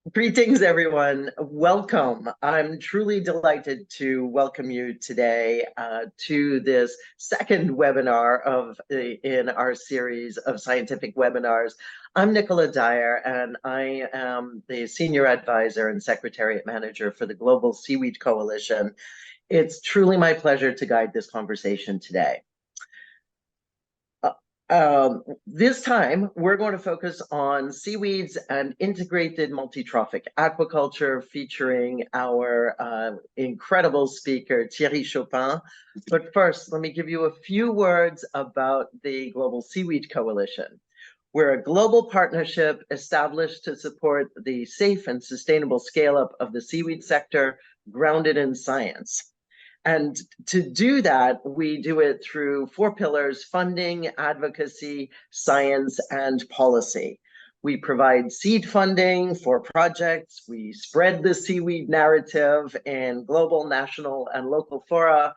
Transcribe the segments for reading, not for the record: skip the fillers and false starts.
Greetings, everyone. Welcome. I'm truly delighted to welcome you today to this second webinar in our series of scientific webinars. I'm Nicola Dyer, and I am the Senior Advisor and Secretariat Manager for the Global Seaweed Coalition. It's truly my pleasure to guide this conversation today. This time, we're going to focus on seaweeds and integrated multi-trophic aquaculture, featuring our incredible speaker, Thierry Chopin. But first, let me give you a few words about the Global Seaweed Coalition. We're a global partnership established to support the safe and sustainable scale-up of the seaweed sector, grounded in science. And to do that, we do it through 4 pillars: funding, advocacy, science, and policy. We provide seed funding for projects. We spread the seaweed narrative in global, national, and local fora.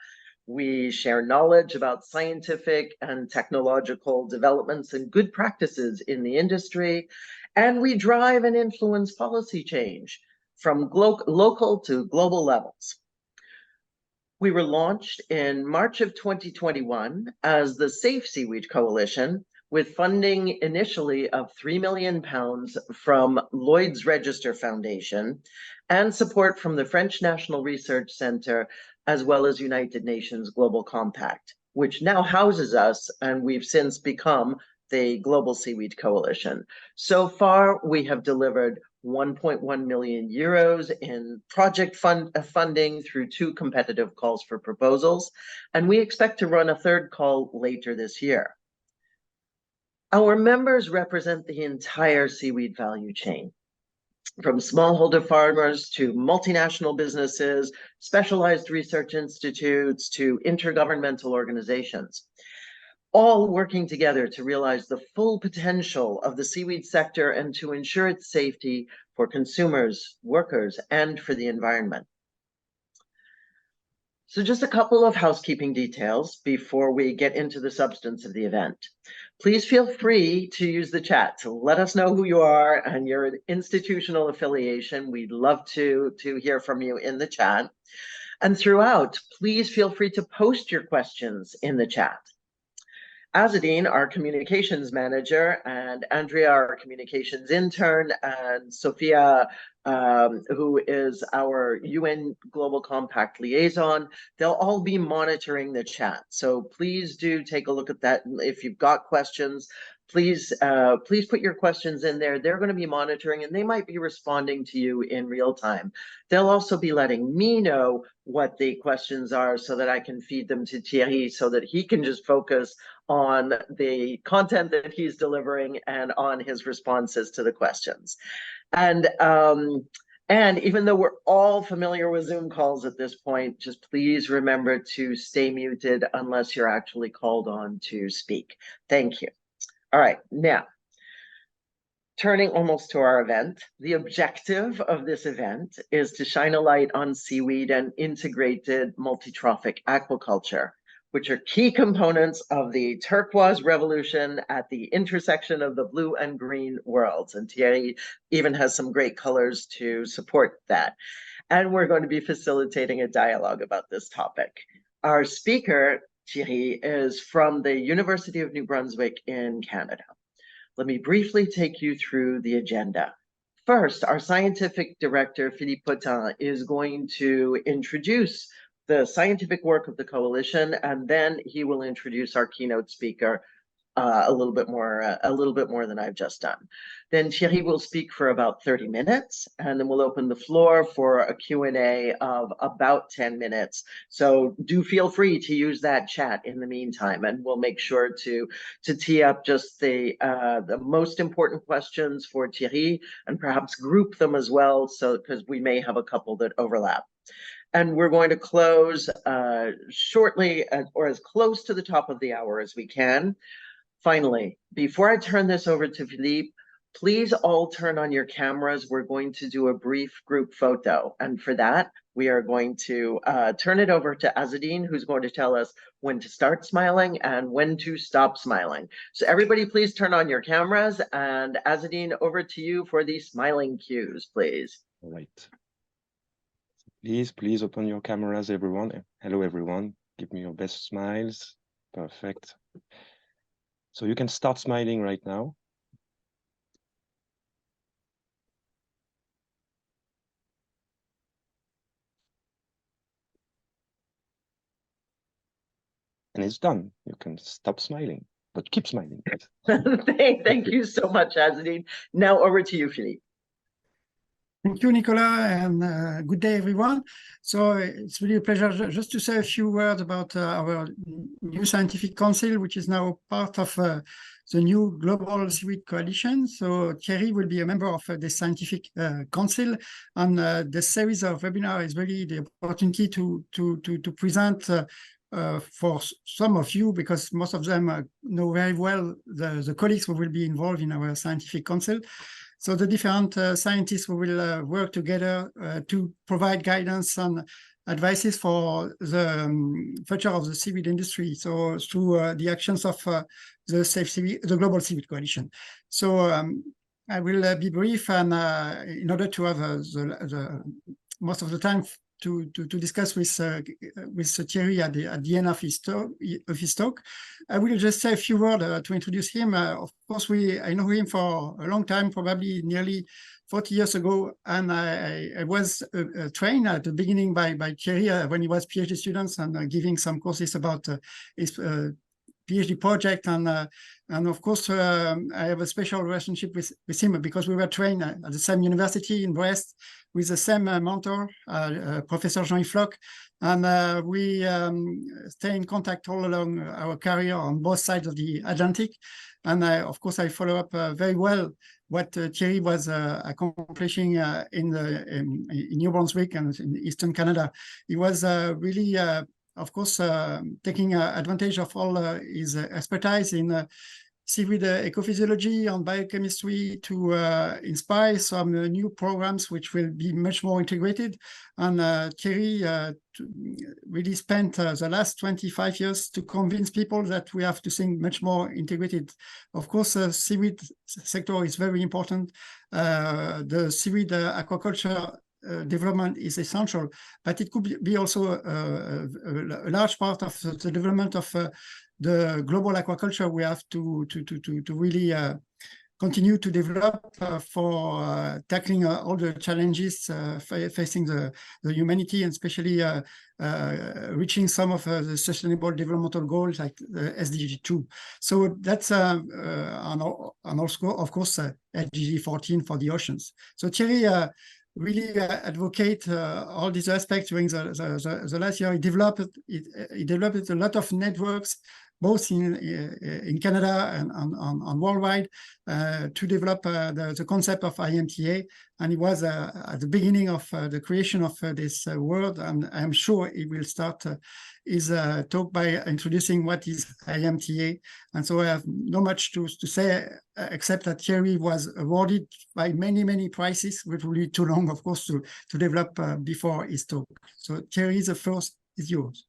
We share knowledge about scientific and technological developments and good practices in the industry. And we drive and influence policy change from local to global levels. We were launched in March of 2021 as the Safe Seaweed Coalition, with funding initially of £3 million from Lloyd's Register Foundation and support from the French National Research Centre, as well as United Nations Global Compact, which now houses us, and we've since become the Global Seaweed Coalition. So far, we have delivered 1.1 million euros in project funding through 2 competitive calls for proposals, and we expect to run a 3rd call later this year. Our members represent the entire seaweed value chain, from smallholder farmers to multinational businesses, specialized research institutes to intergovernmental organizations, all working together to realize the full potential of the seaweed sector and to ensure its safety for consumers, workers, and for the environment. So just a couple of housekeeping details before we get into the substance of the event. Please feel free to use the chat to let us know who you are and your institutional affiliation. We'd love to hear from you in the chat. And throughout, please feel free to post your questions in the chat. Azadine, our communications manager, and Andrea, our communications intern, and Sophia, who is our UN Global Compact liaison, they'll all be monitoring the chat. So please do take a look at that. If you've got questions, please put your questions in there. They're going to be monitoring, and they might be responding to you in real time. They'll also be letting me know what the questions are so that I can feed them to Thierry so that he can just focus on the content that he's delivering and on his responses to the questions. And even though we're all familiar with Zoom calls at this point, just please remember to stay muted unless you're actually called on to speak. Thank you. All right, now, turning almost to our event, the objective of this event is to shine a light on seaweed and integrated multi-trophic aquaculture, which are key components of the turquoise revolution at the intersection of the blue and green worlds. And Thierry even has some great colors to support that. And we're going to be facilitating a dialogue about this topic. Our speaker, Thierry, is from the University of New Brunswick in Canada. Let me briefly take you through the agenda. First, our scientific director, Philippe Potin, is going to introduce the scientific work of the coalition, and then he will introduce our keynote speaker a little bit more than I've just done. Then Thierry will speak for about 30 minutes, and then we'll open the floor for a Q&A of about 10 minutes. So do feel free to use that chat in the meantime, and we'll make sure to tee up just the most important questions for Thierry, and perhaps group them as well, so because we may have a couple that overlap. And we're going to close shortly, or as close to the top of the hour as we can. Finally, before I turn this over to Philippe, Please all turn on your cameras. We're going to do a brief group photo. And for that, we are going to turn it over to Azadine, who's going to tell us when to start smiling and when to stop smiling. So everybody, please turn on your cameras. And Azadine, over to you for the smiling cues, please. All right. Please open your cameras, everyone. Hello, everyone. Give me your best smiles. Perfect. So you can start smiling right now. And it's done. You can stop smiling, but keep smiling. Thank you so much, Azadine. Now over to you, Philippe. Thank you, Nicolas, and good day, everyone. So it's really a pleasure just to say a few words about our new scientific council, which is now part of the new Global Seaweed Coalition. So Thierry will be a member of the scientific council, and the series of webinars is really the opportunity to present for some of you, because most of them know very well the colleagues who will be involved in our scientific council. So the different scientists who will work together to provide guidance and advices for the future of the seaweed industry. So through the actions of the Global Seaweed Coalition. So I will be brief, and in order to have the most of the time to discuss with Thierry at the end of his talk. I will just say a few words to introduce him. Of course, I know him for a long time, probably nearly 40 years ago, and I was trained at the beginning by Thierry when he was PhD students and giving some courses about his PhD project, and of course I have a special relationship with him because we were trained at the same university in Brest with the same mentor, Professor Jean-Yves Floch, and we stay in contact all along our career on both sides of the Atlantic. And of course I follow up very well what Thierry was accomplishing in New Brunswick and in Eastern Canada. He was really of course, taking advantage of all his expertise in seaweed ecophysiology and biochemistry to inspire some new programs which will be much more integrated. And Thierry really spent the last 25 years to convince people that we have to think much more integrated. Of course, the seaweed sector is very important. The seaweed aquaculture development is essential, but it could be also a large part of the development of the global aquaculture. We have to really continue to develop for tackling all the challenges facing the humanity, and especially reaching some of the sustainable developmental goals like the SDG 2. So that's and also, of course, SDG 14 for the oceans. So Thierry really advocate all these aspects during the last year. He developed a lot of networks, both in Canada and worldwide, to develop the concept of IMTA. And he was at the beginning of the creation of this word, and I'm sure he will start his talk by introducing what is IMTA. And so I have not much to say, except that Thierry was awarded by many prizes, which will be too long, of course, to develop before his talk. So Thierry, the first is yours.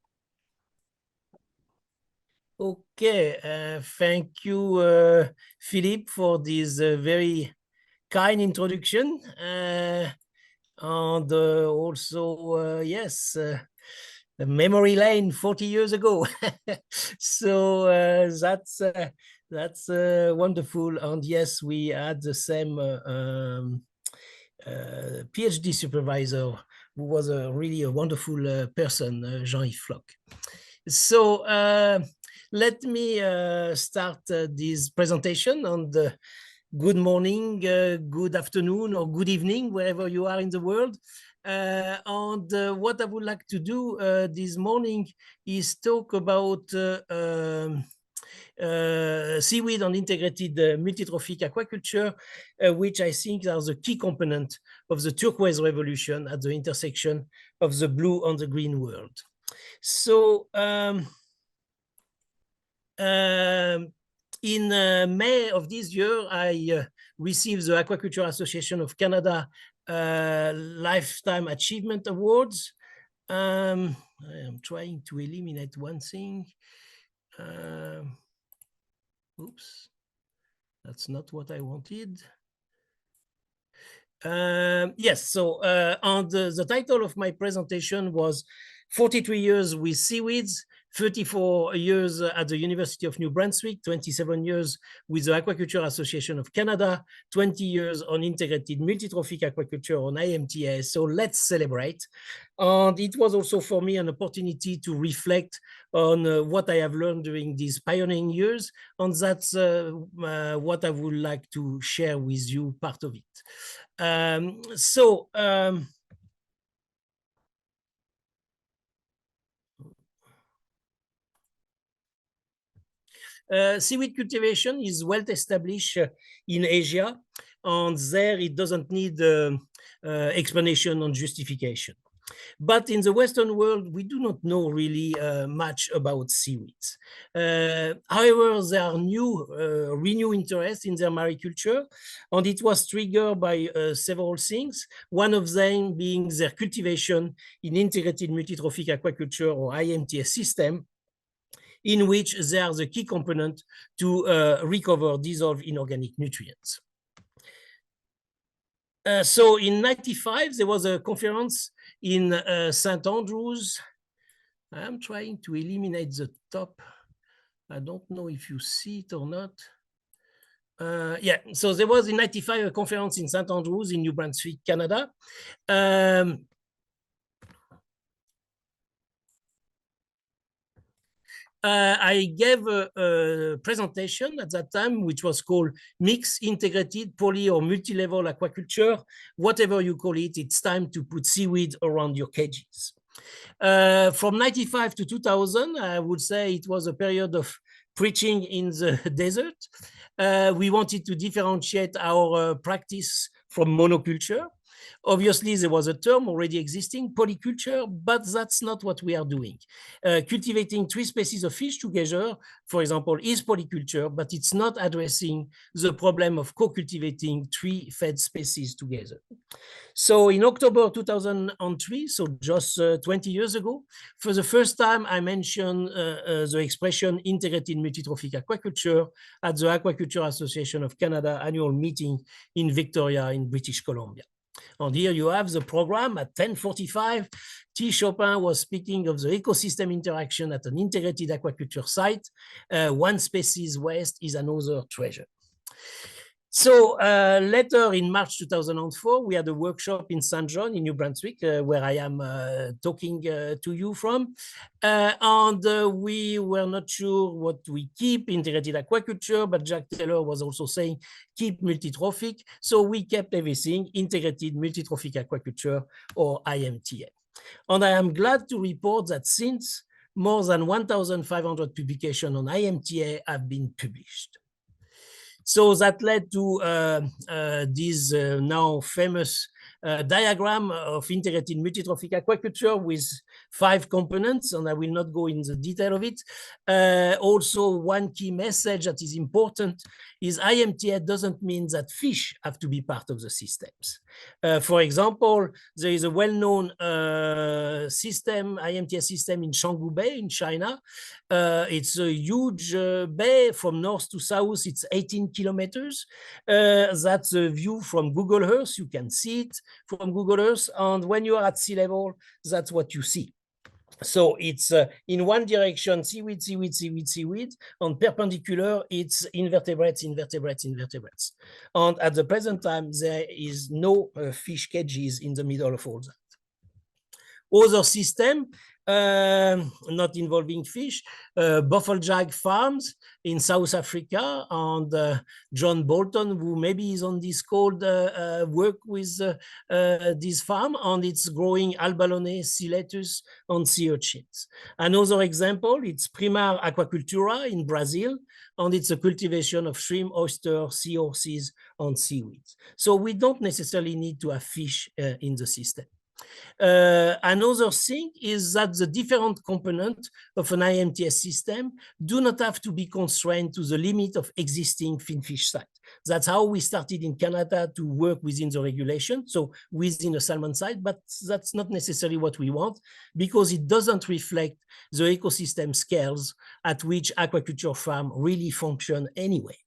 Okay, thank you, Philippe, for this very kind introduction. And also, yes, the memory lane 40 years ago. So that's wonderful. And yes, we had the same PhD supervisor, who was really a wonderful person, Jean-Yves Floch. So let me start this presentation on the good morning, good afternoon, or good evening, wherever you are in the world. And what I would like to do this morning is talk about seaweed and integrated multi-trophic aquaculture, which I think are the key component of the turquoise revolution at the intersection of the blue and the green world. So in May of this year, I received the Aquaculture Association of Canada Lifetime Achievement Awards. I am trying to eliminate one thing. Oops, that's not what I wanted. Yes, so and the title of my presentation was 43 years with Seaweeds, 34 years at the University of New Brunswick, 27 years with the Aquaculture Association of Canada, 20 years on integrated multi-trophic aquaculture on IMTA. So let's celebrate. And it was also for me an opportunity to reflect on what I have learned during these pioneering years. And that's what I would like to share with you, part of it. Seaweed cultivation is well established in Asia, and there it doesn't need explanation and justification. But in the Western world, we do not know really much about seaweeds. However, there are renewed interest in their mariculture, and it was triggered by several things. One of them being their cultivation in integrated multi-trophic aquaculture or IMTA system, in which they are the key component to recover dissolved inorganic nutrients. So in '95, there was a conference in St. Andrews. I'm trying to eliminate the top. I don't know if you see it or not. Yeah, so there was in '95 a conference in St. Andrews in New Brunswick, Canada. I gave a presentation at that time, which was called Mixed, Integrated, Poly or Multi-Level Aquaculture. Whatever you call it, it's time to put seaweed around your cages. From '95 to 2000, I would say it was a period of preaching in the desert. We wanted to differentiate our practice from monoculture. Obviously, there was a term already existing, polyculture, but that's not what we are doing. Cultivating 3 species of fish together, for example, is polyculture, but it's not addressing the problem of co-cultivating 3 fed species together. So in October 2003, so just 20 years ago, for the first time, I mentioned the expression integrated multi-trophic aquaculture at the Aquaculture Association of Canada annual meeting in Victoria in British Columbia. And here you have the program at 10:45. Thierry Chopin was speaking of the ecosystem interaction at an integrated aquaculture site. One species waste is another treasure. So later in March 2004, we had a workshop in St. John in New Brunswick, where I am talking to you from. And we were not sure what we keep, integrated aquaculture, but Jack Taylor was also saying, keep multi-trophic. So we kept everything, integrated multi-trophic aquaculture or IMTA. And I am glad to report that since more than 1,500 publications on IMTA have been published. So that led to this now famous diagram of integrated multi-trophic aquaculture with 5 components, and I will not go into the detail of it. Also, one key message that is important is IMTA doesn't mean that fish have to be part of the systems. For example, there is a well-known system, IMTA system in Shanggu Bay in China. It's a huge bay from north to south. It's 18 kilometers. That's a view from Google Earth. You can see it from Google Earth. And when you are at sea level, that's what you see. So it's in one direction, seaweed, seaweed, seaweed, seaweed. On perpendicular, it's invertebrates, invertebrates, invertebrates. And at the present time, there is no fish cages in the middle of all that. Other system, not involving fish, Boffeljag Farms in South Africa, and John Bolton, who maybe is on this call, work with this farm, and it's growing albalone, sea lettuce, and sea urchins. Another example, it's Primar Aquacultura in Brazil, and it's a cultivation of shrimp, oyster, seahorses, and seaweeds. So we don't necessarily need to have fish in the system. Another thing is that the different components of an IMTA system do not have to be constrained to the limit of existing finfish site. That's how we started in Canada to work within the regulation, so within a salmon site, but that's not necessarily what we want because it doesn't reflect the ecosystem scales at which aquaculture farm really function anyway.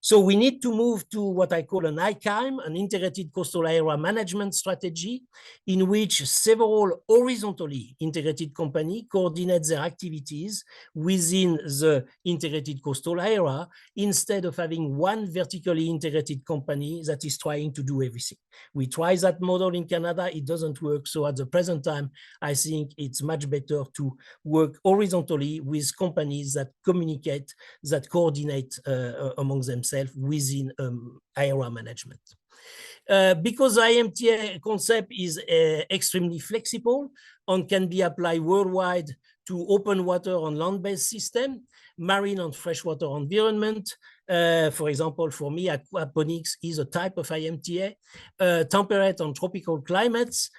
So we need to move to what I call an ICAM, an integrated coastal area management strategy, in which several horizontally integrated companies coordinate their activities within the integrated coastal area, instead of having one vertically integrated company that is trying to do everything. We tried that model in Canada, it doesn't work. So at the present time, I think it's much better to work horizontally with companies that communicate, that coordinate among themselves within area management. Because IMTA concept is extremely flexible and can be applied worldwide to open water on land-based system, marine and freshwater environment. For example, for me, aquaponics is a type of IMTA, temperate and tropical climates,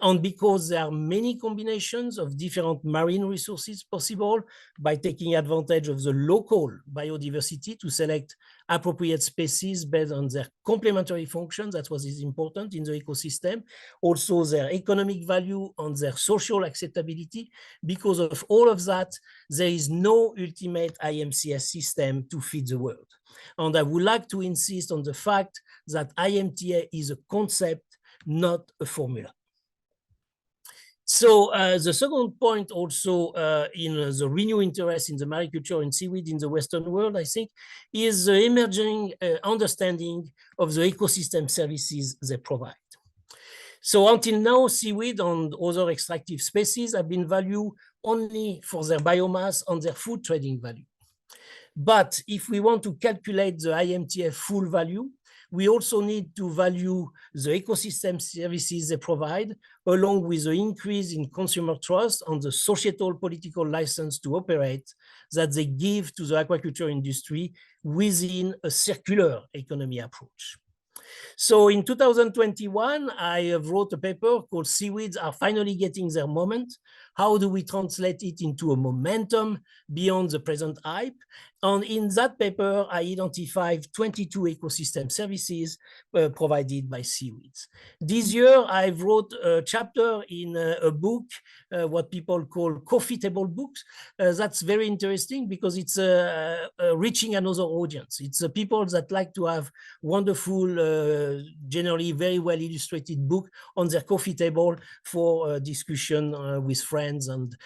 and because there are many combinations of different marine resources possible by taking advantage of the local biodiversity to select appropriate species based on their complementary functions. That's what is important in the ecosystem. Also their economic value and their social acceptability. Because of all of that, there is no ultimate IMCS system to feed the world. And I would like to insist on the fact that IMTA is a concept, not a formula. So the second point also in the renewed interest in the mariculture and seaweed in the Western world, I think, is the emerging understanding of the ecosystem services they provide. So until now, seaweed and other extractive species have been valued only for their biomass and their food trading value. But if we want to calculate the IMTA full value, we also need to value the ecosystem services they provide, along with the increase in consumer trust and the societal political license to operate that they give to the aquaculture industry within a circular economy approach. So in 2021, I wrote a paper called Seaweeds Are Finally Getting Their Moment. How do we translate it into a momentum beyond the present hype? And in that paper, I identified 22 ecosystem services provided by Seaweeds. This year, I wrote a chapter in a book, what people call coffee table books. That's very interesting because it's reaching another audience. It's people that like to have wonderful, generally very well illustrated book on their coffee table for discussion with friends. And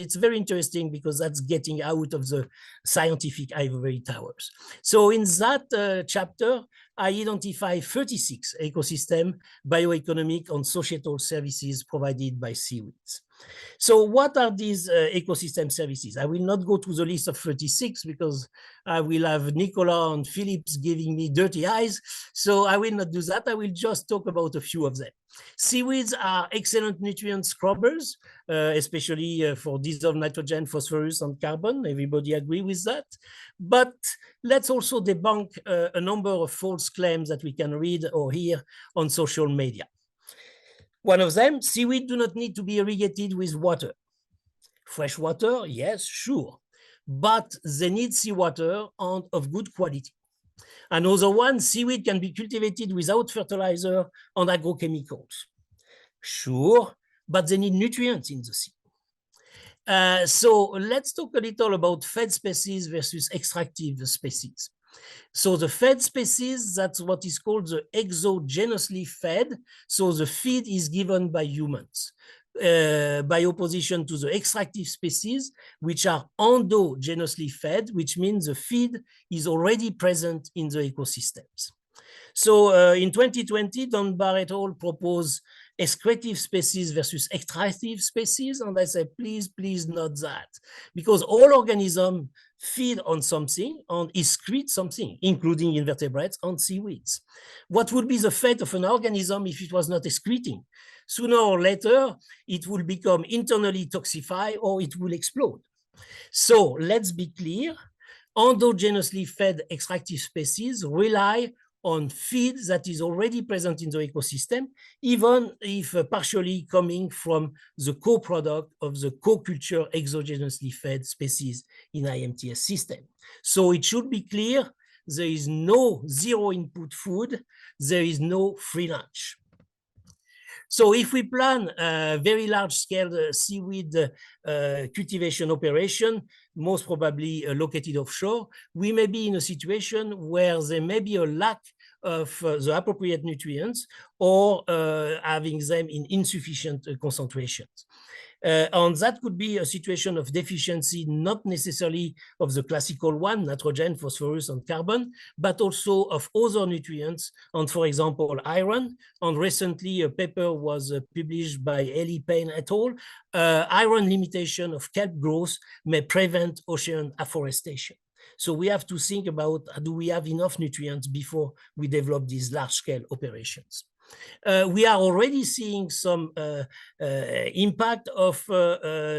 it's very interesting because that's getting out of the scientific ivory towers. So in that chapter, I identify 36 ecosystem, bioeconomic and societal services provided by Seaweeds. So what are these ecosystem services? I will not go to the list of 36 because I will have Nicola and Phillips giving me dirty eyes. So I will not do that. I will just talk about a few of them. Seaweeds are excellent nutrient scrubbers, especially for dissolved nitrogen, phosphorus, and carbon. Everybody agree with that. But let's also debunk a number of false claims that we can read or hear on social media. One of them, seaweed do not need to be irrigated with water. Fresh water, yes, sure, but they need seawater and of good quality. Another one, seaweed can be cultivated without fertilizer and agrochemicals. Sure, but they need nutrients in the sea. So let's talk a little about fed species versus extractive species. So the fed species, that's what is called the exogenously fed. So the feed is given by humans, by opposition to the extractive species, which are endogenously fed, which means the feed is already present in the ecosystems. So in 2020, Dunbar et al. Proposed excretive species versus extractive species. And I say, please, please not that. Because all organisms feed on something and excrete something, including invertebrates and seaweeds. What would be the fate of an organism if it was not excreting? Sooner or later, it will become internally toxified or it will explode. So let's be clear, endogenously fed extractive species rely on feed that is already present in the ecosystem, even if partially coming from the co-product of the co-culture exogenously fed species in IMTA system. So it should be clear, there is no zero input food, there is no free lunch. So if we plan a very large-scale seaweed cultivation operation, most probably located offshore, we may be in a situation where there may be a lack of the appropriate nutrients or having them in insufficient concentrations. And that could be a situation of deficiency, not necessarily of the classical one, nitrogen, phosphorus, and carbon, but also of other nutrients, and for example, iron. And recently, a paper was published by Ellie Payne et al. Iron limitation of kelp growth may prevent ocean afforestation. So we have to think about, do we have enough nutrients before we develop these large-scale operations? We are already seeing some impact of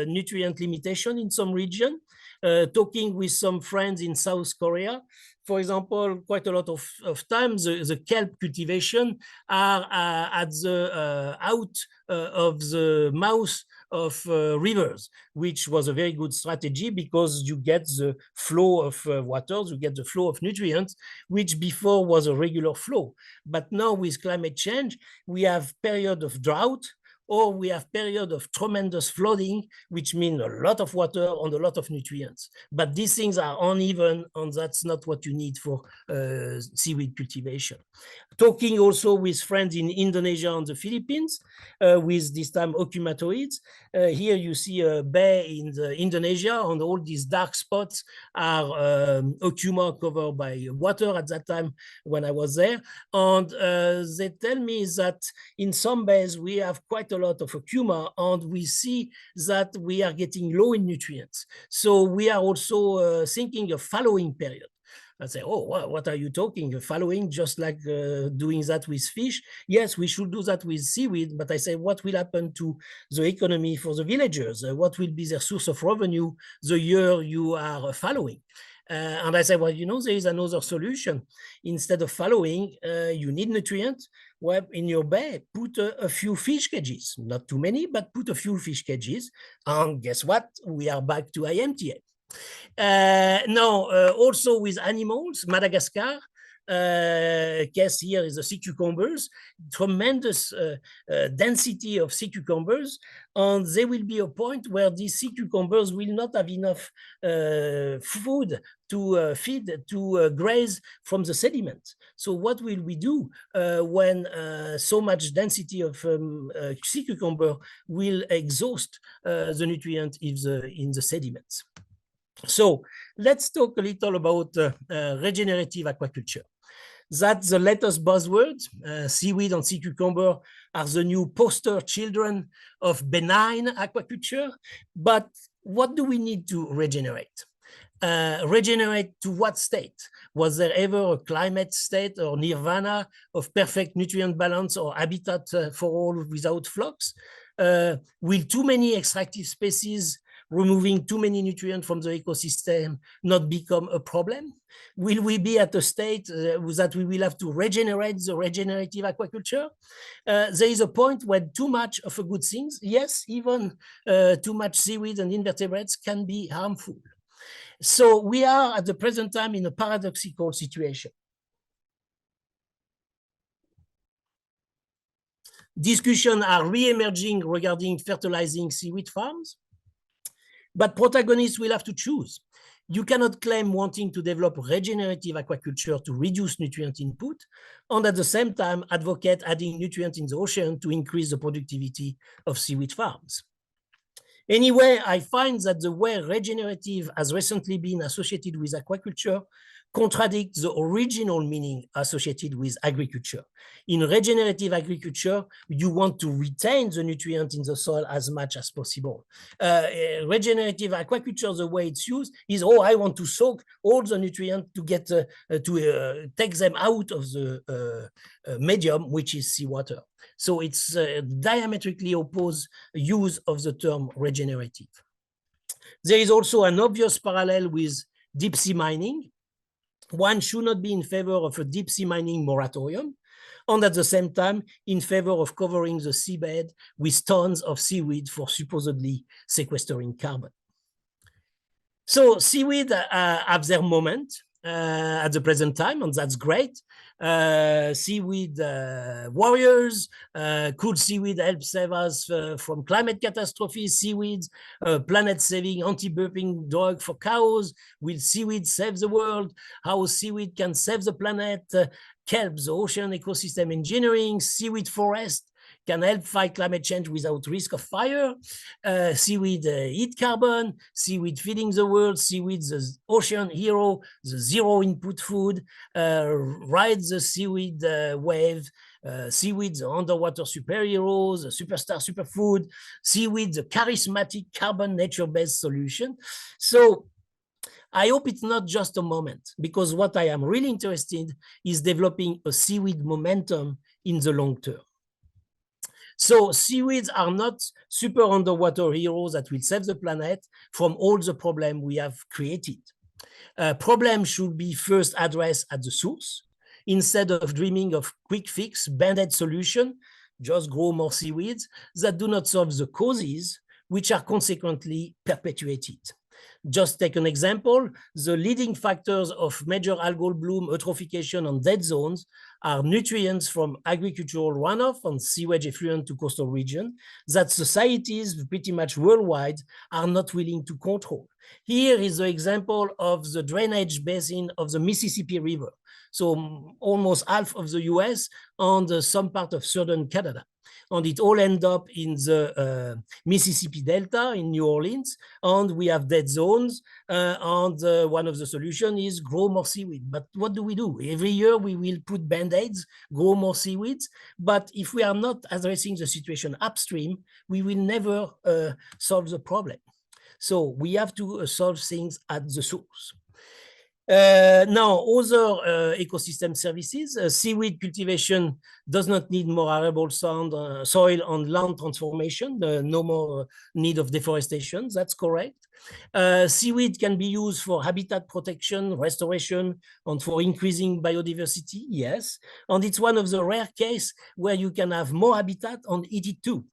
nutrient limitation in some region. Talking with some friends in South Korea, for example, quite a lot of times the kelp cultivation are at the out of the mouth of rivers, which was a very good strategy because you get the flow of water, you get the flow of nutrients, which before was a regular flow. But now with climate change, we have period of drought, or we have period of tremendous flooding, which means a lot of water and a lot of nutrients. But these things are uneven, and that's not what you need for seaweed cultivation. Talking also with friends in Indonesia and the Philippines, with this time okumatoids. Here you see a bay in Indonesia, and all these dark spots are okuma covered by water at that time when I was there. And they tell me that in some bays we have quite a lot of okuma, and we see that we are getting low in nutrients. So we are also thinking of following period. I say, oh, what are you talking? Following, just like doing that with fish? Yes, we should do that with seaweed, but I say, what will happen to the economy for the villagers? What will be their source of revenue the year you are following? And I say, well, you know, there is another solution. Instead of following, you need nutrients. Well, in your bay, put a few fish cages, not too many, but put a few fish cages. And guess what? We are back to IMTA. Now, also with animals, Madagascar, case here is the sea cucumbers, tremendous density of sea cucumbers, and there will be a point where these sea cucumbers will not have enough food to feed, to graze from the sediment. So what will we do when so much density of sea cucumber will exhaust the nutrient in the sediments? So let's talk a little about regenerative aquaculture. That's the latest buzzword. Seaweed and sea cucumber are the new poster children of benign aquaculture. But what do we need to regenerate? Regenerate to what state? Was there ever a climate state or nirvana of perfect nutrient balance or habitat for all without flux? Will too many extractive species removing too many nutrients from the ecosystem not become a problem? Will we be at a state that we will have to regenerate the regenerative aquaculture? There is a point when too much of a good thing, yes, even too much seaweed and invertebrates can be harmful. So we are at the present time in a paradoxical situation. Discussions are re-emerging regarding fertilizing seaweed farms, but protagonists will have to choose. You cannot claim wanting to develop regenerative aquaculture to reduce nutrient input, and at the same time advocate adding nutrients in the ocean to increase the productivity of seaweed farms. Anyway, I find that the way regenerative has recently been associated with aquaculture contradicts the original meaning associated with agriculture. In regenerative agriculture, you want to retain the nutrient in the soil as much as possible. Regenerative aquaculture, the way it's used is, oh, I want to soak all the nutrients to get to take them out of the medium, which is seawater. So it's diametrically opposed use of the term regenerative. There is also an obvious parallel with deep sea mining. one should not be in favor of a deep sea mining moratorium, and at the same time in favor of covering the seabed with tons of seaweed for supposedly sequestering carbon. So seaweed have their moment at the present time, and that's great. Seaweed warriors, cool seaweed help save us from climate catastrophes. Seaweeds, planet-saving anti-burping drug for cows. Will seaweed save the world? How seaweed can save the planet? Kelp, the ocean ecosystem engineering. Seaweed forest can help fight climate change without risk of fire. Seaweed eat carbon, seaweed feeding the world, seaweed the ocean hero, the zero input food, ride the seaweed wave, seaweed the underwater superheroes, the superstar superfood, seaweed the charismatic carbon nature-based solution. So I hope it's not just a moment, because what I am really interested in is developing a seaweed momentum in the long term. So seaweeds are not super underwater heroes that will save the planet from all the problems we have created. Problems should be first addressed at the source. Instead of dreaming of quick fix, band-aid solution, just grow more seaweeds that do not solve the causes, which are consequently perpetuated. Just take an example, the leading factors of major algal bloom, eutrophication, and dead zones are nutrients from agricultural runoff and sewage effluent to coastal region that societies pretty much worldwide are not willing to control. Here is the example of the drainage basin of the Mississippi River. So almost half of the US and some part of southern Canada. And it all end up in the Mississippi Delta in New Orleans, and we have dead zones, and one of the solutions is grow more seaweed. But what do? Every year we will put band-aids, grow more seaweeds, but if we are not addressing the situation upstream, we will never solve the problem. So we have to solve things at the source. Now, other ecosystem services, seaweed cultivation does not need more arable soil and land transformation, no more need of deforestation, that's correct. Seaweed can be used for habitat protection, restoration, and for increasing biodiversity, yes. And it's one of the rare cases where you can have more habitat and eat it too.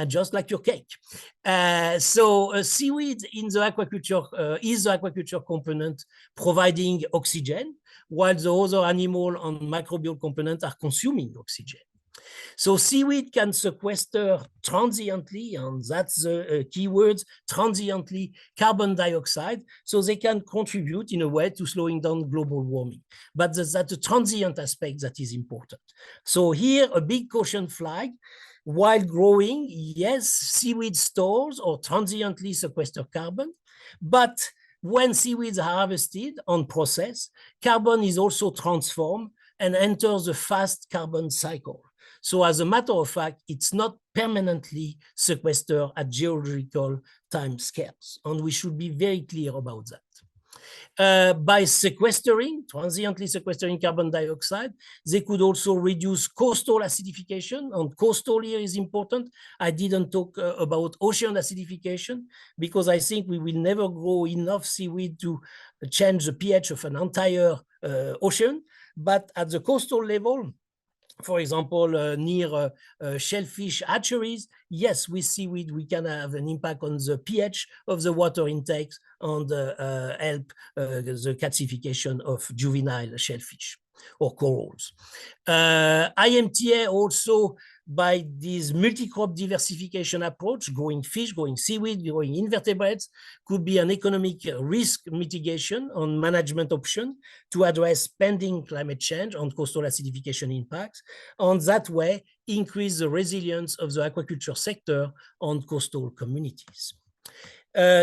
Just like your cake. So seaweed in the aquaculture is the aquaculture component providing oxygen, while the other animal and microbial components are consuming oxygen. So seaweed can sequester transiently, and that's the key words, transiently carbon dioxide, so they can contribute in a way to slowing down global warming. But that's the transient aspect that is important. So here, a big caution flag. While growing, yes, seaweed stores or transiently sequester carbon, but when seaweeds are harvested and processed, carbon is also transformed and enters the fast carbon cycle. So as a matter of fact, it's not permanently sequestered at geological time scales, and we should be very clear about that. By transiently sequestering carbon dioxide, they could also reduce coastal acidification, and coastal here is important. I didn't talk about ocean acidification because I think we will never grow enough seaweed to change the pH of an entire ocean, but at the coastal level, for example, near shellfish hatcheries, yes, with seaweed, we can have an impact on the pH of the water intakes and help the calcification of juvenile shellfish or corals. IMTA also, by this multi-crop diversification approach, growing fish, growing seaweed, growing invertebrates, could be an economic risk mitigation and management option to address pending climate change and coastal acidification impacts, and that way increase the resilience of the aquaculture sector on coastal communities.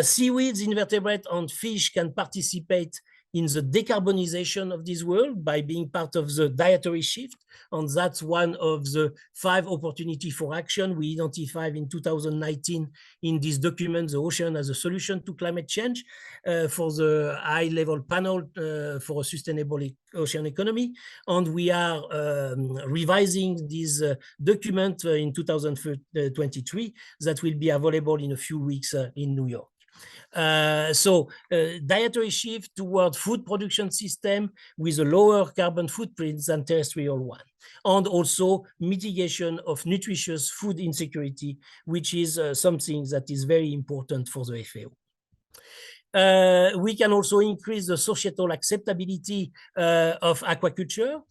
Seaweeds, invertebrates, and fish can participate in the decarbonization of this world by being part of the dietary shift. And that's one of the 5 opportunities for action we identified in 2019 in this document, The Ocean as a Solution to Climate Change, for the high-level panel for a sustainable ocean economy. And we are revising this document in 2023 that will be available in a few weeks in New York. Dietary shift toward food production system with a lower carbon footprint than terrestrial one, and also mitigation of nutritious food insecurity, which is something that is very important for the FAO. We can also increase the societal acceptability of aquaculture.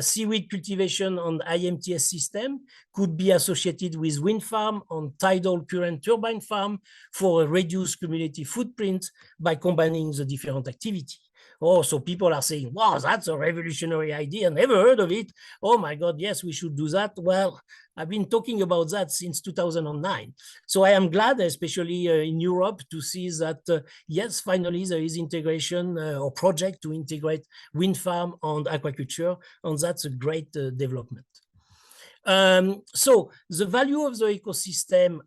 Seaweed cultivation on IMTA system could be associated with wind farm on tidal current turbine farm for a reduced cumulative footprint by combining the different activity. Oh, so people are saying, wow, that's a revolutionary idea. Never heard of it. Oh my God, yes, we should do that. Well, I've been talking about that since 2009. So I am glad, especially in Europe, to see that, yes, finally there is integration or project to integrate wind farm and aquaculture, and that's a great development. So the value of the ecosystem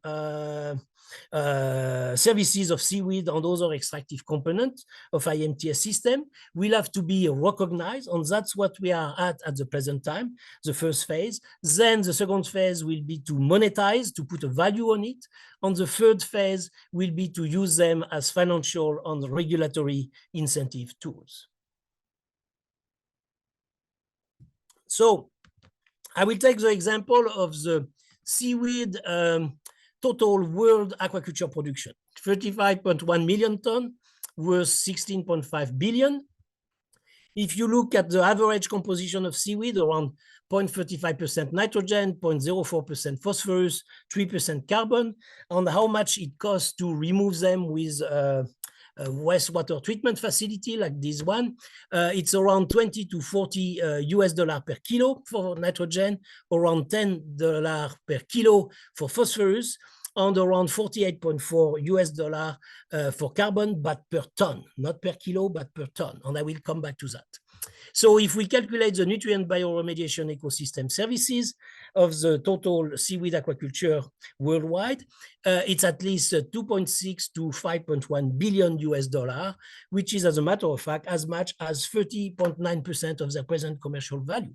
services of seaweed and other extractive components of IMTA system will have to be recognized, and that's what we are at the present time, the first phase. Then the second phase will be to monetize, to put a value on it, and the third phase will be to use them as financial and regulatory incentive tools. So I will take the example of the seaweed total world aquaculture production, 35.1 million tons worth 16.5 billion. If you look at the average composition of seaweed, around 0.35% nitrogen, 0.04% phosphorus, 3% carbon, and how much it costs to remove them with a wastewater treatment facility like this one, it's around 20 to 40 US dollar per kilo for nitrogen, around $10 per kilo for phosphorus, and around 48.4 US dollar for carbon, but per ton, not per kilo, but per ton. And I will come back to that. So if we calculate the nutrient bioremediation ecosystem services of the total seaweed aquaculture worldwide, it's at least 2.6 to 5.1 billion US dollar, which is, as a matter of fact, as much as 30.9% of their present commercial value.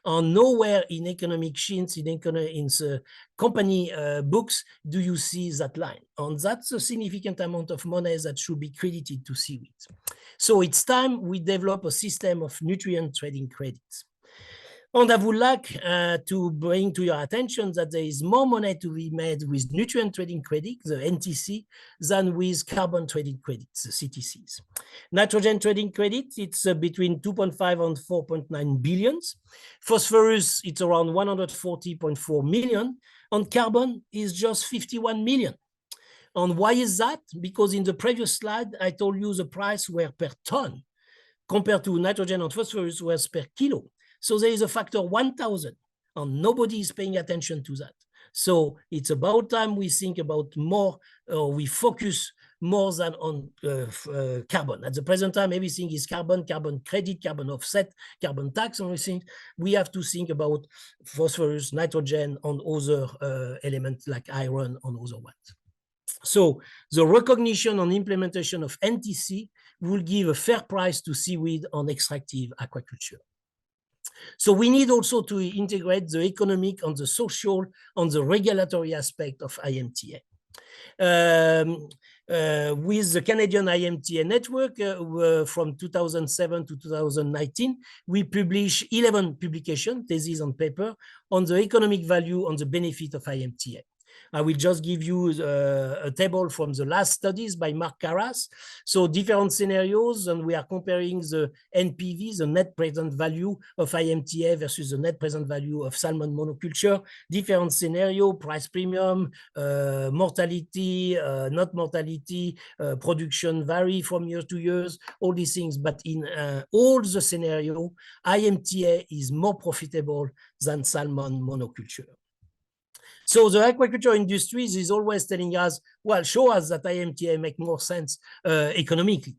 And nowhere in economic sheets, in the company books, do you see that line. And that's a significant amount of money that should be credited to seaweeds. So it's time we develop a system of nutrient trading credits. And I would like to bring to your attention that there is more money to be made with nutrient trading credit, the NTC, than with carbon trading credits, the CTCs. Nitrogen trading credit, it's between 2.5 and 4.9 billions. Phosphorus, it's around 140.4 million. And carbon is just 51 million. And why is that? Because in the previous slide, I told you the price were per ton compared to nitrogen and phosphorus was per kilo. So there is a factor 1,000, and nobody is paying attention to that. So it's about time we think about more, we focus more than on carbon. At the present time, everything is carbon, carbon credit, carbon offset, carbon tax, and everything. We have to think about phosphorus, nitrogen, and other elements like iron and other ones. So the recognition and implementation of NTC will give a fair price to seaweed on extractive aquaculture. So we need also to integrate the economic and the social and the regulatory aspect of IMTA. With the Canadian IMTA network from 2007 to 2019, we published 11 publications, theses and paper, on the economic value and the benefit of IMTA. I will just give you a table from the last studies by Mark Carras. So different scenarios, and we are comparing the NPV, the net present value of IMTA versus the net present value of salmon monoculture. Different scenario, price premium, mortality, not mortality, production vary from year to years, all these things. But in all the scenario, IMTA is more profitable than salmon monoculture. So the aquaculture industry is always telling us, well, show us that IMTA make more sense economically.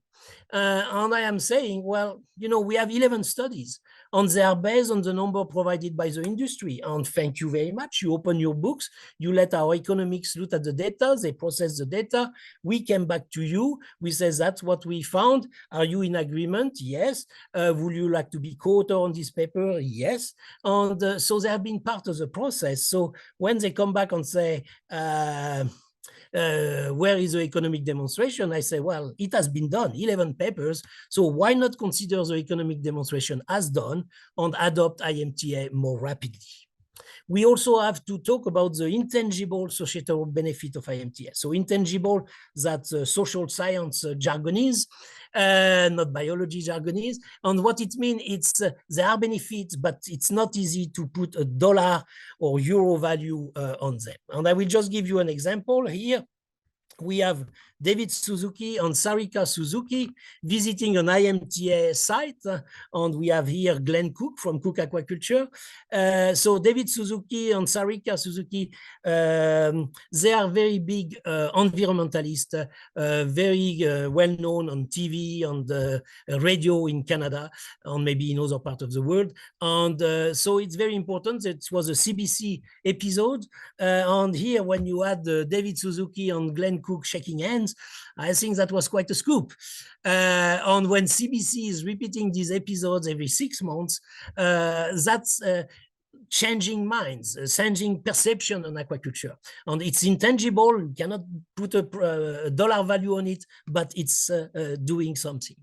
And I am saying, well, you know, we have 11 studies, and they are based on the number provided by the industry. And thank you very much. You open your books, you let our economics look at the data, they process the data. We came back to you. We say, that's what we found. Are you in agreement? Yes. Would you like to be co-author on this paper? Yes. And so they have been part of the process. So when they come back and say, where is the economic demonstration? I say, well, it has been done, 11 papers. So why not consider the economic demonstration as done and adopt IMTA more rapidly? We also have to talk about the intangible societal benefit of IMTA. So intangible, that's social science jargon is, not biology jargon is. And what it means, it's there are benefits, but it's not easy to put a dollar or euro value on them. And I will just give you an example here. We have David Suzuki and Sarika Suzuki visiting an IMTA site, and we have here Glenn Cook from Cook Aquaculture. So David Suzuki and Sarika Suzuki, they are very big environmentalists, very well known on TV and radio in Canada, and maybe in other parts of the world. And so it's very important. It was a CBC episode, and here when you had David Suzuki and Glenn Cook shaking hands, I think that was quite a scoop. And when CBC is repeating these episodes every 6 months, that's changing minds, changing perception on aquaculture. And it's intangible, you cannot put a dollar value on it, but it's doing something.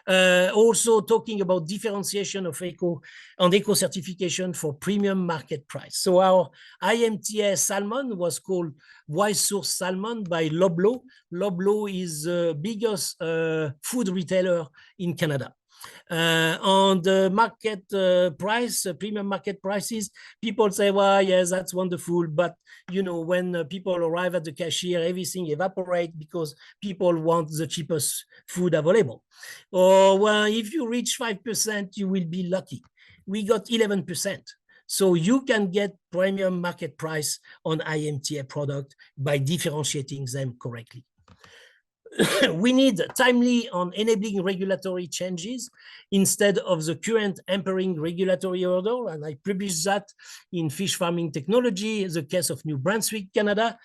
Also talking about differentiation of eco certification for premium market price. So our IMTA salmon was called Wise Source Salmon by Loblaw. Loblaw is the biggest food retailer in Canada. On the market price, premium market prices, people say, well, yes, that's wonderful. But, you know, when people arrive at the cashier, everything evaporates because people want the cheapest food available. Or, well, if you reach 5%, you will be lucky. We got 11%. So you can get premium market price on IMTA product by differentiating them correctly. We need timely and enabling regulatory changes instead of the current hampering regulatory order. And I published that in Fish Farming Technology, the case of New Brunswick, Canada.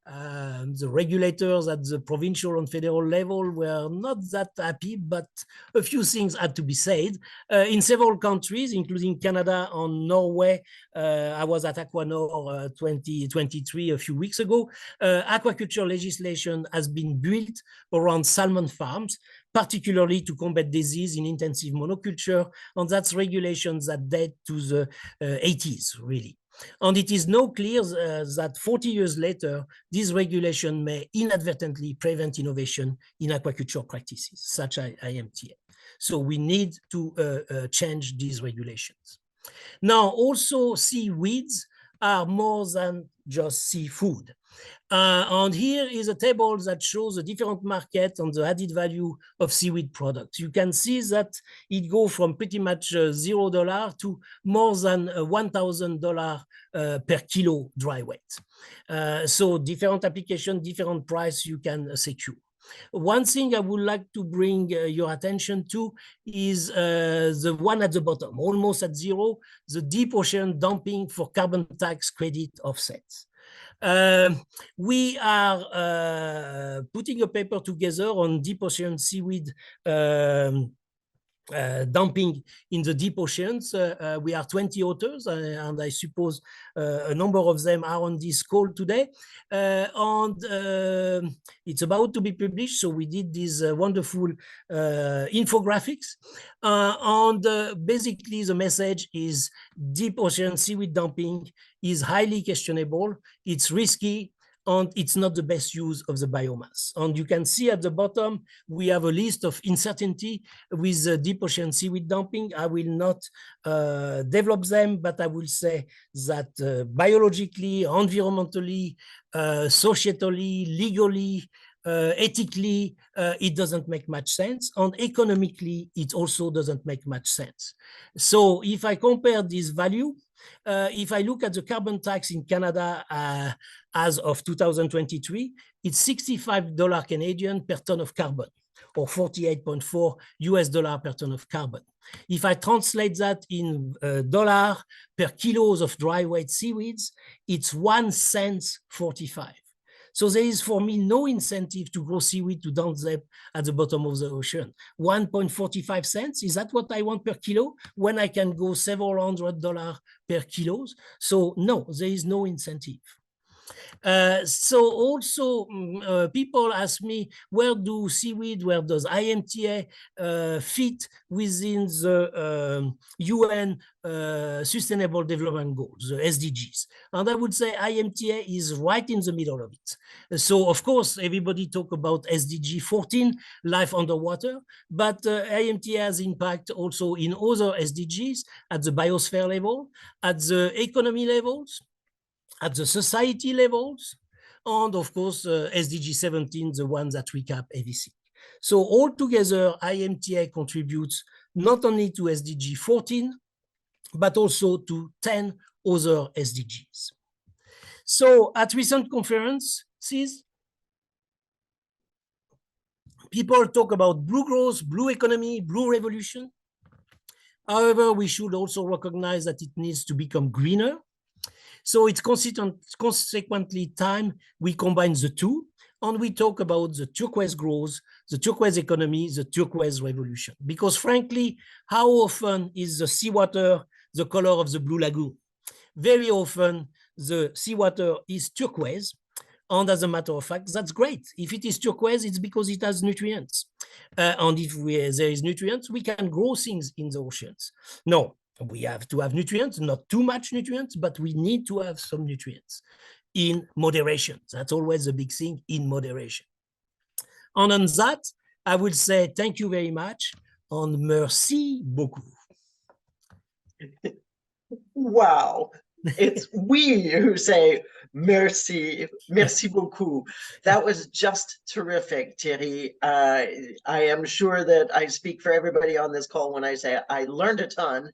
The regulators at the provincial and federal level were not that happy, but a few things had to be said. In several countries, including Canada and Norway, I was at Aquanor 2023 a few weeks ago, aquaculture legislation has been built around salmon farms, particularly to combat disease in intensive monoculture, and that's regulations that date to the 80s, really. And it is now clear that 40 years later, this regulation may inadvertently prevent innovation in aquaculture practices, such as IMTA. So we need to change these regulations. Now, also seaweeds are more than just seafood. And here is a table that shows the different markets and the added value of seaweed products. You can see that it goes from pretty much $0 to more than $1,000 per kilo dry weight. So different application, different price you can secure. One thing I would like to bring your attention to is the one at the bottom, almost at zero, the deep ocean dumping for carbon tax credit offsets. We are putting a paper together on deep ocean seaweed dumping in the deep oceans. We are 20 authors, and I suppose a number of them are on this call today. And it's about to be published, so we did these wonderful infographics. And basically, the message is deep ocean seaweed dumping is highly questionable, it's risky, and it's not the best use of the biomass. And you can see at the bottom, we have a list of uncertainty with deep ocean seaweed dumping. I will not develop them, but I will say that biologically, environmentally, societally, legally, ethically, it doesn't make much sense. And economically, it also doesn't make much sense. So if I compare this value, if I look at the carbon tax in Canada as of 2023, it's $65 Canadian per ton of carbon, or $48.4 US per ton of carbon. If I translate that in dollar per kilos of dry weight seaweeds, it's 1 cent 45. So there is, for me, no incentive to grow seaweed to dump them at the bottom of the ocean. 1.45 cents, is that what I want per kilo when I can go several $100 per kilos? So no, there is no incentive. So also people ask me, where do seaweed, where does IMTA fit within the UN Sustainable Development Goals, the SDGs? And I would say IMTA is right in the middle of it. So of course, everybody talk about SDG 14, life underwater, but IMTA has impact also in other SDGs at the biosphere level, at the economy levels, at the society levels, and of course, SDG 17, the one that recap everything. So altogether, IMTA contributes not only to SDG 14, but also to 10 other SDGs. So at recent conferences, people talk about blue growth, blue economy, blue revolution. However, we should also recognize that it needs to become greener. So it's consequently time we combine the two, and we talk about the turquoise growth, the turquoise economy, the turquoise revolution. Because frankly, how often is the seawater the color of the blue lagoon? Very often the seawater is turquoise, and as a matter of fact, that's great. If it is turquoise, it's because it has nutrients. And if there is nutrients, we can grow things in the oceans. No. We have to have nutrients, not too much nutrients, but we need to have some nutrients in moderation. That's always a big thing, in moderation. And on that, I will say thank you very much and merci beaucoup. Wow. It's we who say merci, merci beaucoup. That was just terrific, Thierry. I am sure that I speak for everybody on this call when I say I learned a ton.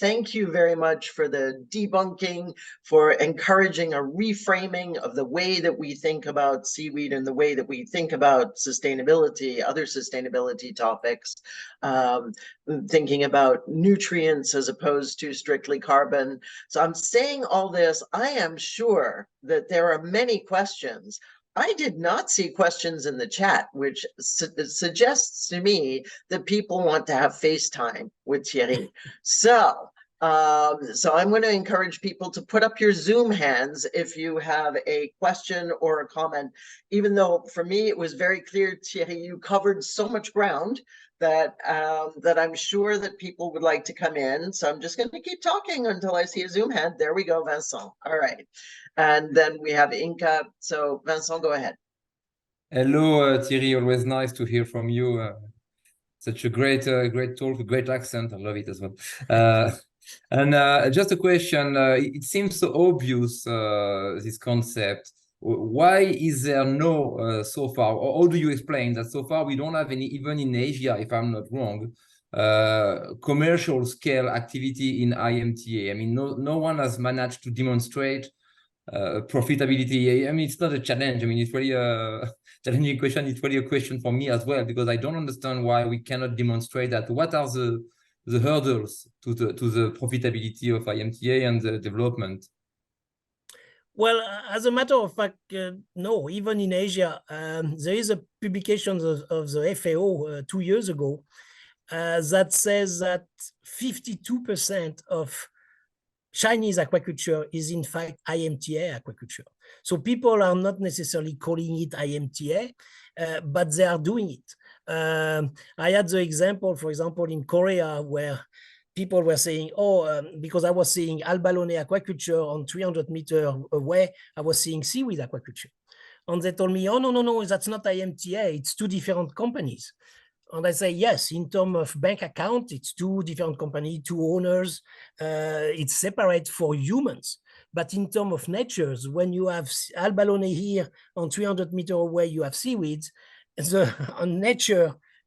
Thank you very much for the debunking, for encouraging a reframing of the way that we think about seaweed and the way that we think about sustainability, other sustainability topics, thinking about nutrients as opposed to strictly carbon. So I'm saying all this, I am sure that there are many questions. I did not see questions in the chat, which suggests to me that people want to have FaceTime with Thierry. So I'm going to encourage people to put up your Zoom hands if you have a question or a comment, even though for me it was very clear, Thierry, you covered so much ground that I'm sure that people would like to come in. So I'm just going to keep talking until I see a Zoom hand. There we go, Vincent. All right. And then we have Inka. So Vincent, go ahead. Hello, Thierry. Always nice to hear from you. Such a great talk, a great accent. I love it as well. And just a question. It seems so obvious, this concept. Why is there no, so far, or how do you explain that so far we don't have any, even in Asia, if I'm not wrong, commercial scale activity in IMTA? I mean, no one has managed to demonstrate profitability. I mean, it's not a challenge. I mean, it's really a challenging question. It's really a question for me as well, because I don't understand why we cannot demonstrate that. What are the hurdles to the profitability of IMTA and the development? Well, as a matter of fact, no, even in Asia, there is a publication of the FAO 2 years ago that says that 52% of Chinese aquaculture is in fact IMTA aquaculture. So people are not necessarily calling it IMTA, but they are doing it. I had the example, for example, in Korea, where people were saying, because I was seeing abalone aquaculture on 300 meters away, I was seeing seaweed aquaculture. And they told me, oh, no, that's not IMTA, it's two different companies. And I say, yes, in terms of bank account, it's two different companies, two owners, it's separate for humans. But in terms of natures, when you have abalone here on 300 meters away, you have seaweeds,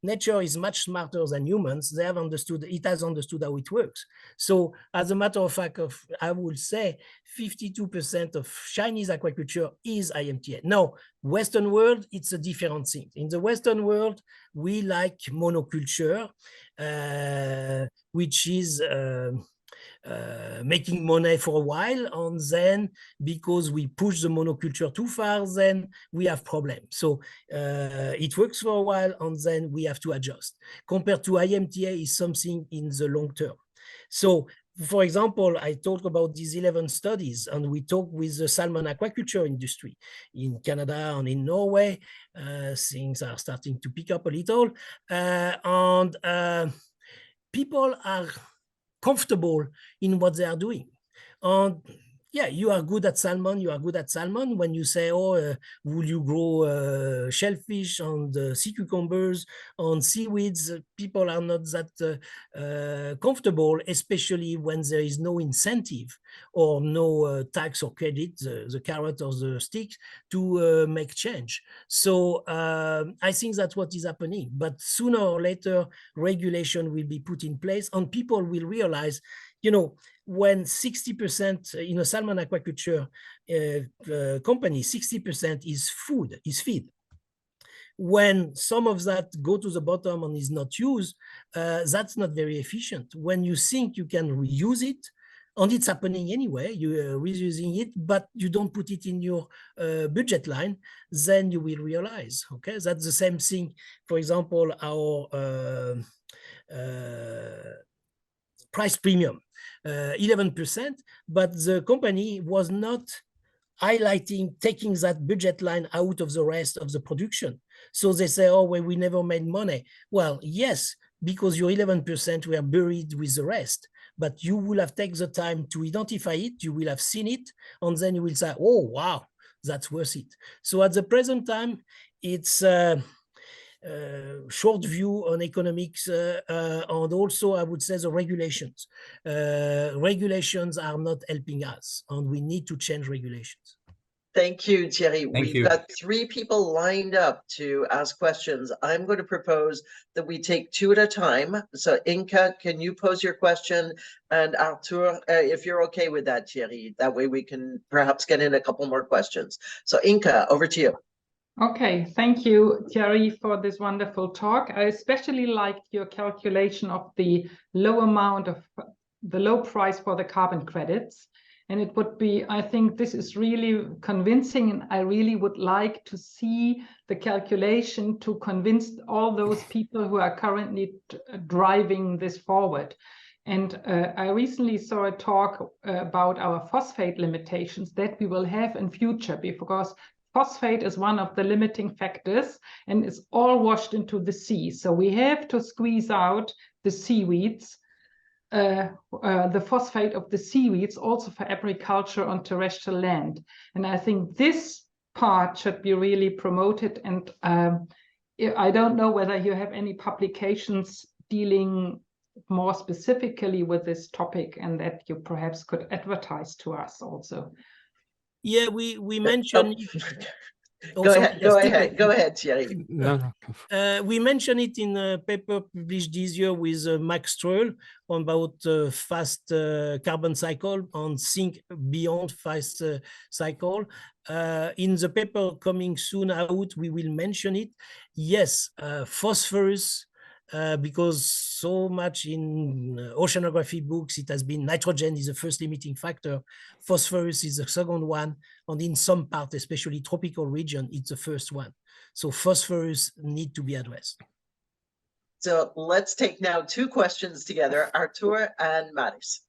nature is much smarter than humans. They have understood, it has understood how it works. So as a matter of fact, I would say 52% of Chinese aquaculture is IMTA. Now, Western world, it's a different thing. In the Western world, we like monoculture, which is making money for a while, and then because we push the monoculture too far, then we have problems. So it works for a while, and then we have to adjust. Compared to IMTA is something in the long term. So For example, I talk about these 11 studies, and we talk with the salmon aquaculture industry in Canada and in Norway. Things are starting to pick up a little, and people are comfortable in what they are doing. And yeah, you are good at salmon. You are good at salmon. When you say, oh, will you grow shellfish and sea cucumbers on seaweeds? People are not that comfortable, especially when there is no incentive or no tax or credit, the carrot or the stick, to make change. So I think that's what is happening. But sooner or later, regulation will be put in place, and people will realize, when 60% in a salmon aquaculture company, 60% is food, is feed. When some of that go to the bottom and is not used, that's not very efficient. When you think you can reuse it, and it's happening anyway, you're reusing it, but you don't put it in your budget line, then you will realize, okay, that's the same thing. For example, our price premium, 11%, but the company was not highlighting taking that budget line out of the rest of the production. So they say, oh, well, we never made money. Well, yes, because your 11% were buried with the rest, but you will have taken the time to identify it, you will have seen it, and then you will say, oh, wow, that's worth it. So at the present time, it's short view on economics, and also I would say the regulations. Regulations are not helping us, and we need to change regulations. Thank you, Thierry. Thank We've you. got 3 people lined up to ask questions. I'm going to propose that we take 2 at a time. So Inka, can you pose your question? And Arthur, if you're okay with that, Thierry, that way we can perhaps get in a couple more questions. So Inka, over to you. Okay, thank you, Thierry, for this wonderful talk. I especially liked your calculation of the low amount of the low price for the carbon credits. And it would be, I think this is really convincing, and I really would like to see the calculation to convince all those people who are currently driving this forward. And I recently saw a talk about our phosphate limitations that we will have in future, because phosphate is one of the limiting factors and it's all washed into the sea. So we have to squeeze out the seaweeds, the phosphate of the seaweeds, also for agriculture on terrestrial land. And I think this part should be really promoted. And I don't know whether you have any publications dealing more specifically with this topic and that you perhaps could advertise to us also. Yeah, we mentioned. Go ahead, Thierry. No. We mentioned it in a paper published this year with Max Stroll about fast carbon cycle and think beyond fast cycle. In the paper coming soon out, we will mention it. Yes, phosphorus. Because so much in oceanography books, it has been nitrogen is the first limiting factor, phosphorus is the second one, and in some part, especially tropical region, it's the first one. So phosphorus need to be addressed. So let's take now 2 questions together, Arthur and Maris.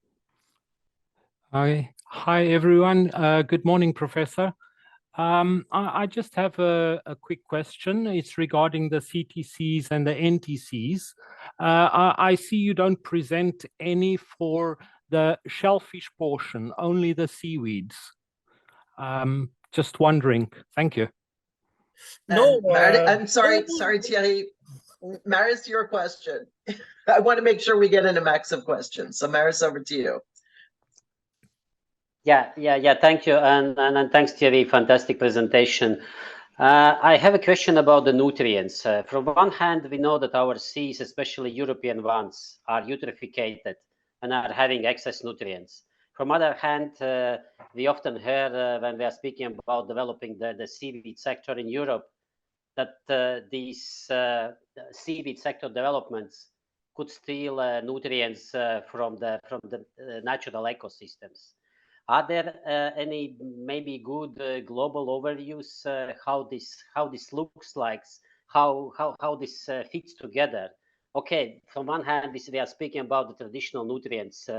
Hi everyone. Good morning, Professor. I just have a quick question. It's regarding the CTCs and the NTCs. I see you don't present any for the shellfish portion, only the seaweeds. Just wondering. Thank you. No, I'm sorry, Thierry. Maris, your question. I want to make sure we get in a max of questions. So Maris, over to you. Yeah. Thank you, and thanks, Thierry. Fantastic presentation. I have a question about the nutrients. From one hand, we know that our seas, especially European ones, are eutrophicated and are having excess nutrients. From other hand, we often hear when we are speaking about developing the seaweed sector in Europe, that these seaweed sector developments could steal nutrients from the natural ecosystems. Are there any maybe good global overviews how this looks like, how this fits together? Okay, from one hand, we are speaking about the traditional nutrients,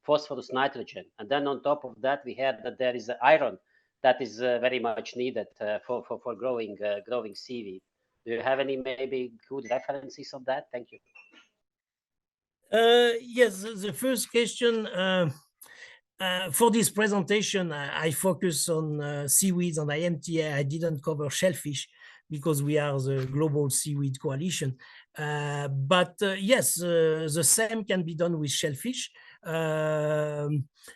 phosphorus, nitrogen. And then on top of that, we had that there is iron that is very much needed for growing seaweed. Do you have any maybe good references of that? Thank you. Yes, the first question. For this presentation, I focus on seaweeds and IMTA. I didn't cover shellfish because we are the global seaweed coalition. But yes, the same can be done with shellfish.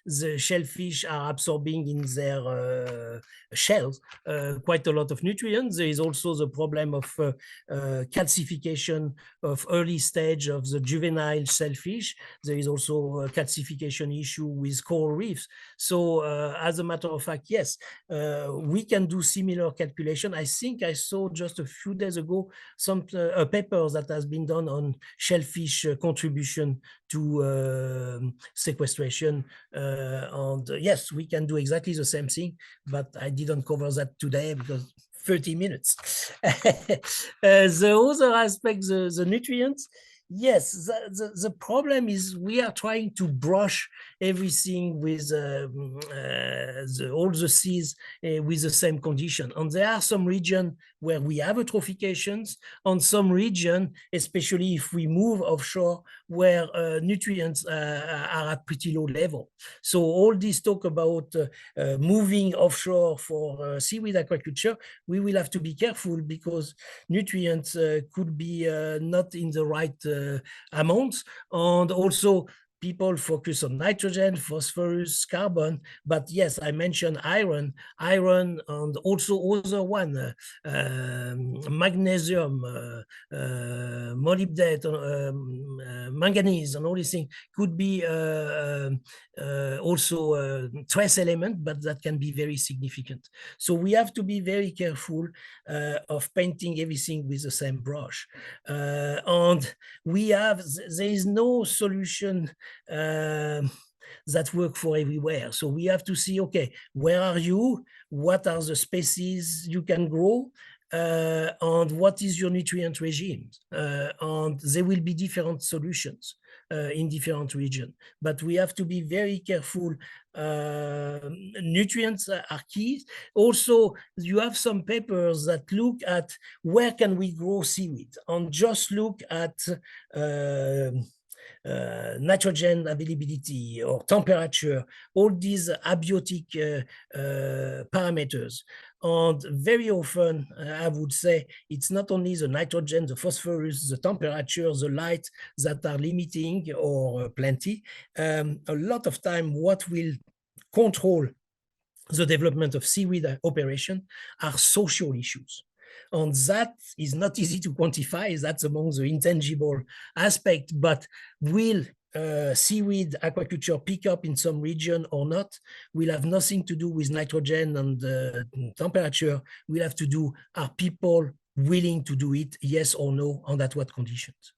The shellfish are absorbing in their shells quite a lot of nutrients. There is also the problem of calcification of early stage of the juvenile shellfish. There is also a calcification issue with coral reefs. So as a matter of fact, yes, we can do similar calculation. I think I saw just a few days ago some papers that has been done on shellfish contribution to sequestration. And yes, we can do exactly the same thing, but I didn't cover that today because 30 minutes. The other aspect, the nutrients, yes, the problem is we are trying to brush everything with all the seas with the same condition. And there are some regions where we have eutrophications, on some region, especially if we move offshore, where nutrients are at pretty low level. So all this talk about moving offshore for seaweed aquaculture, we will have to be careful because nutrients could be not in the right amounts, and also people focus on nitrogen, phosphorus, carbon, but yes, I mentioned iron, and also other one, magnesium, molybdenum, manganese, and all these things could be also a trace element, but that can be very significant. So we have to be very careful of painting everything with the same brush. And there is no solution that work for everywhere. So we have to see, okay, where are you? What are the species you can grow? And what is your nutrient regime? And there will be different solutions in different regions. But we have to be very careful. Nutrients are key. Also, you have some papers that look at where can we grow seaweed, and just look at nitrogen availability or temperature, all these abiotic parameters. And very often, I would say, it's not only the nitrogen, the phosphorus, the temperature, the light that are limiting or plenty. A lot of time, what will control the development of seaweed operation are social issues. And that is not easy to quantify. That's among the intangible aspect, but will seaweed aquaculture pick up in some region or not will have nothing to do with nitrogen and temperature. Will have to do, are people willing to do it, yes or no, and at what conditions?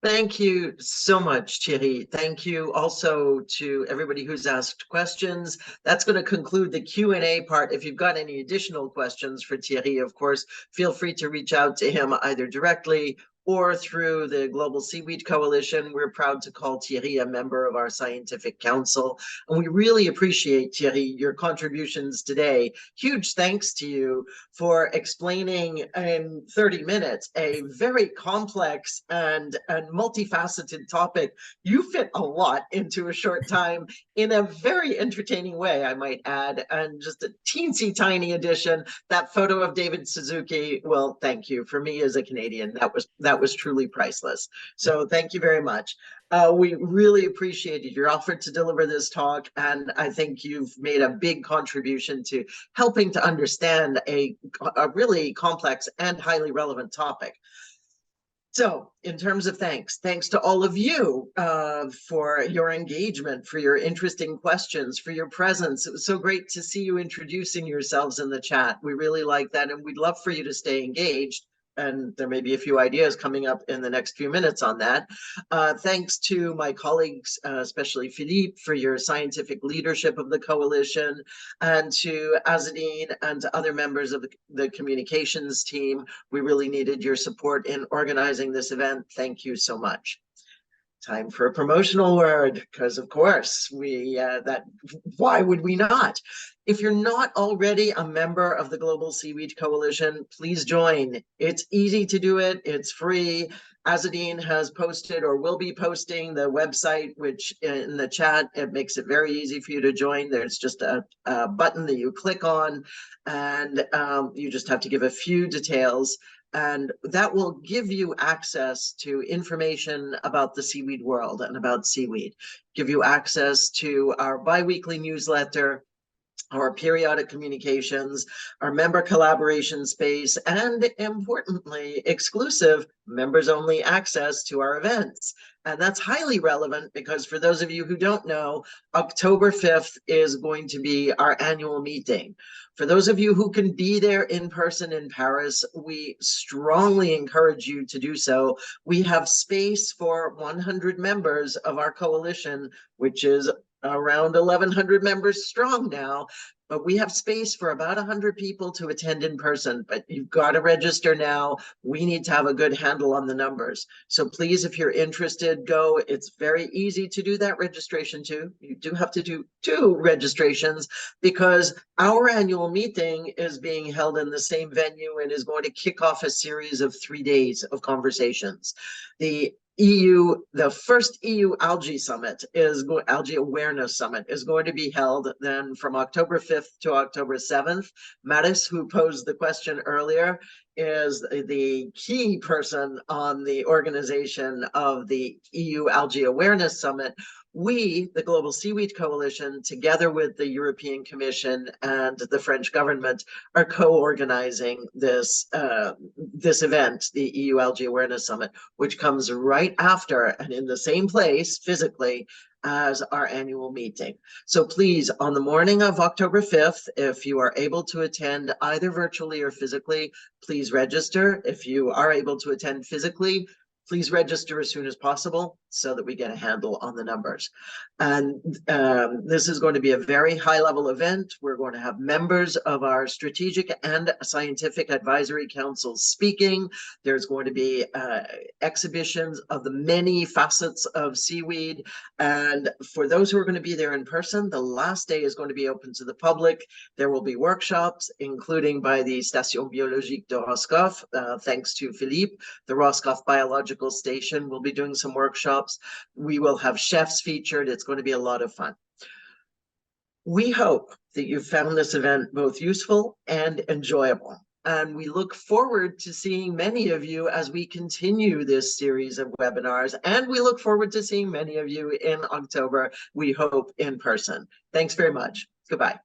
Thank you so much, Thierry. Thank you also to everybody who's asked questions. That's going to conclude the Q&A part. If you've got any additional questions for Thierry, of course, feel free to reach out to him either directly or through the Global Seaweed Coalition. We're proud to call Thierry a member of our scientific council. And we really appreciate, Thierry, your contributions today. Huge thanks to you for explaining in 30 minutes a very complex and multifaceted topic. You fit a lot into a short time in a very entertaining way, I might add, and just a teensy tiny addition. That photo of David Suzuki, well, thank you. For me as a Canadian, that was truly priceless. So thank you very much. We really appreciated your offer to deliver this talk, and I think you've made a big contribution to helping to understand a really complex and highly relevant topic. So in terms of thanks to all of you for your engagement, for your interesting questions, for your presence. It was so great to see you introducing yourselves in the chat. We really like that, and we'd love for you to stay engaged. And there may be a few ideas coming up in the next few minutes on that. Thanks to my colleagues, especially Philippe, for your scientific leadership of the coalition, and to Azadine and to other members of the communications team. We really needed your support in organizing this event. Thank you so much. Time for a promotional word, because of course why would we not? If you're not already a member of the Global Seaweed Coalition, please join. It's easy to do it. It's free. Azadine has posted or will be posting the website, which in the chat, it makes it very easy for you to join. There's just a button that you click on, and you just have to give a few details. And that will give you access to information about the seaweed world and about seaweed, give you access to our bi-weekly newsletter, our periodic communications, our member collaboration space, and importantly, exclusive members-only access to our events. And that's highly relevant because for those of you who don't know, October 5th is going to be our annual meeting. For those of you who can be there in person in Paris, we strongly encourage you to do so. We have space for 100 members of our coalition, which is around 1,100 members strong now, but we have space for about 100 people to attend in person, but you've got to register now. We need to have a good handle on the numbers. So please, if you're interested, go. It's very easy to do that registration too. You do have to do 2 registrations because our annual meeting is being held in the same venue and is going to kick off a series of 3 days of conversations. The first EU algae summit algae awareness summit is going to be held then from October 5th to October 7th. Mattis, who posed the question earlier, is the key person on the organization of the EU Algae Awareness Summit. We, the Global Seaweed Coalition, together with the European Commission and the French government, are co-organizing this event, the EU Algae Awareness Summit, which comes right after and in the same place physically as our annual meeting. So please, on the morning of October 5th, if you are able to attend either virtually or physically, please register. If you are able to attend physically, please register as soon as possible so that we get a handle on the numbers. And this is going to be a very high-level event. We're going to have members of our strategic and scientific advisory councils speaking. There's going to be exhibitions of the many facets of seaweed. And for those who are going to be there in person, the last day is going to be open to the public. There will be workshops, including by the Station Biologique de Roscoff, thanks to Philippe. The Roscoff Biological Station will be doing some workshops. We will have chefs featured. It's going to be a lot of fun. We hope that you found this event both useful and enjoyable. And we look forward to seeing many of you as we continue this series of webinars. And we look forward to seeing many of you in October, we hope in person. Thanks very much. Goodbye.